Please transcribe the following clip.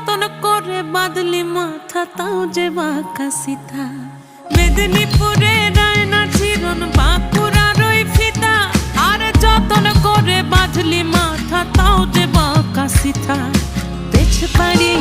যতন করে বাঁধলি মাথা তাও যে বাঁকা সিথা। মেদিনীপুরে রায়না চিরন বাঁকুড়ার ওই ফিতা, আরে যতন করে বাঁধলি মাথা তাও যে বাঁকা সিথা। পেছ পাড়ি